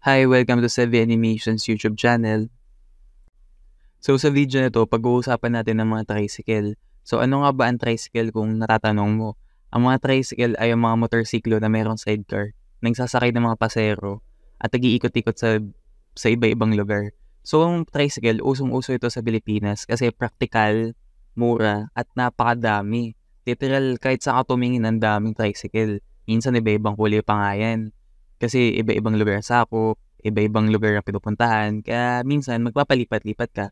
Hi, welcome to Sevi Animations YouTube channel. So sa video na to, pag-uusapan natin ng mga tricycle. So ano nga ba ang tricycle kung natatanong mo? Ang mga tricycle ay ang mga motorsiklo na mayroong sidecar, nagsasakay ng mga pasero at nag-iikot-ikot sa iba-ibang lugar. So ang tricycle, usong-uso ito sa Pilipinas kasi practical, mura at napakadami. Literal, kahit saan ka tumingin ang daming tricycle. Minsan iba-ibang kulay pa nga yan. Kasi iba-ibang lugar ang sakop, iba-ibang lugar ang pinupuntahan, kaya minsan magpapalipat-lipat ka.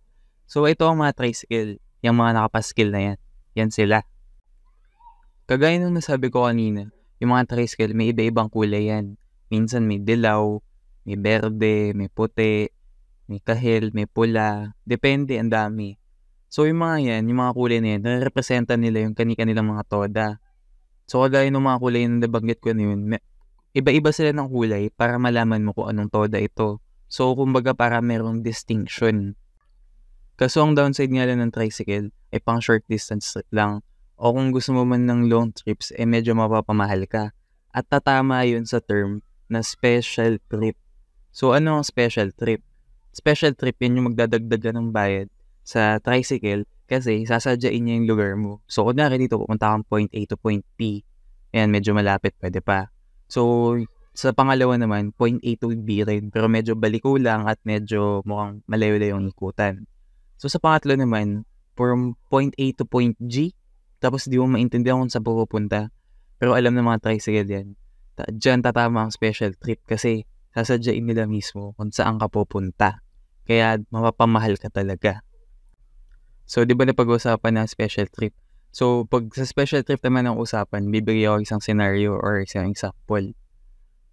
So ito ang mga tricycle, yung mga nakapaskil na yan. Yan sila. Kagaya nung nasabi ko kanina, yung mga tricycle may iba-ibang kulay yan. Minsan may dilaw, may berde, may puti, may kahil, may pula. Depende, ang dami. So yung mga yan, yung mga kulay na yan, nare-representa nila yung kani-kanilang mga toda. So kagaya ng mga kulay na nabanggit ko na yun, iba-iba sila ng kulay para malaman mo kung anong toda ito. So kumbaga para merong distinction. Kaso ang downside nga lang ng tricycle ay pang short distance trip lang. O kung gusto mo man ng long trips, medyo mapapamahal ka. At tatama yun sa term na special trip. So ano ang special trip? Special trip yun yung magdadagdag ka ng bayad sa tricycle kasi sasadyain niya yung lugar mo. So kunwari dito pupunta kang point A to point B. Ayan, medyo malapit, pwede pa. So sa pangalawa naman, point A to B rin. Pero medyo baliko lang at medyo mukhang malayo-layo yung ikutan. So sa pangatlo naman, from point A to point G, tapos di mo maintindihan kung saan pupunta. Pero alam ng mga tricycle yan. Diyan tatama ang special trip kasi sasadyain nila mismo kung saan ka pupunta. Kaya mapapamahal ka talaga. So di ba napag-usapan ng special trip? So pag sa special trip naman ang usapan, bibigay ako isang scenario or isang example.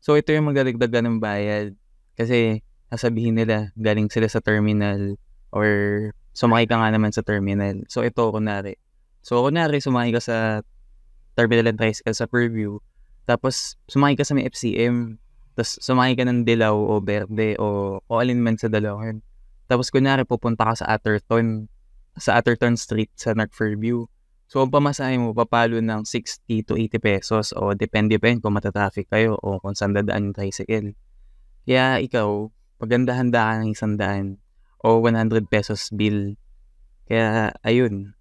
So ito yung magdadagdagan ng bayad kasi sasabihin nila galing sila sa terminal or sumakay ka nga naman sa terminal. So ito kunwari. So kunwari sumakay ka sa terminal and tricycle sa Purview. Tapos sumakay ka sa may FCM. Tapos sumakay ka ng dilaw o berde o alin man sa dalawan. Tapos kunwari pupunta ka sa Atherton Street sa North Fairview. So ang pamasahe mo papalo ng 60 to 80 pesos o depende pa yun kung matatraffic kayo o kung saan dadaan yung tricycle. Kaya ikaw, paghanda-handa ka ng 100 o 100 pesos bill. Kaya ayun.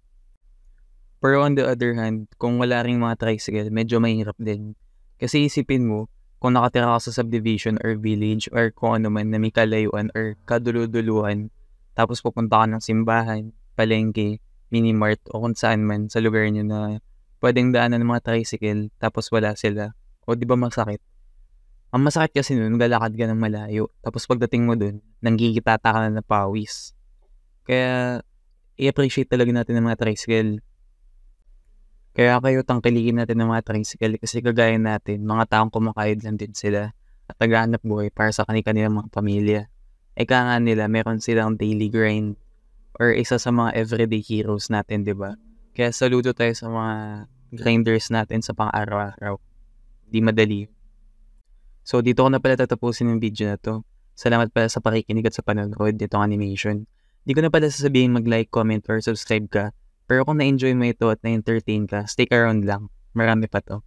Pero on the other hand, kung wala ring mga tricycle, medyo mahirap din. Kasi isipin mo, kung nakatira ka sa subdivision or village or kung ano man na may kalayuan or kaduluduluhan, tapos pupunta ka ng simbahan, palengke, minimart o kung saan man sa lugar nyo na pwedeng daanan ng mga tricycle tapos wala sila. O di ba masakit? Ang masakit kasi nun, galakad ka ng malayo. Tapos pagdating mo dun, nanggigitata ka na ng pawis. Kaya, i-appreciate talaga natin ng mga tricycle. Kaya kayo tangkilikin natin ng mga tricycle kasi kagaya natin, mga taong kumakayod lang din sila at naghahanap buhay para sa kanilang mga pamilya. Eka nga nila, meron silang daily grind or isa sa mga everyday heroes natin, di ba? Kaya saludo tayo sa mga grinders natin sa pang-araw-araw. Di madali. So dito ko na pala tatapusin yung video na to. Salamat pala sa pakikinig at sa panonood nitong animation. Di ko na pala sasabihin mag-like, comment, or subscribe ka. Pero kung na-enjoy mo ito at na-entertain ka, stick around lang. Marami pa to.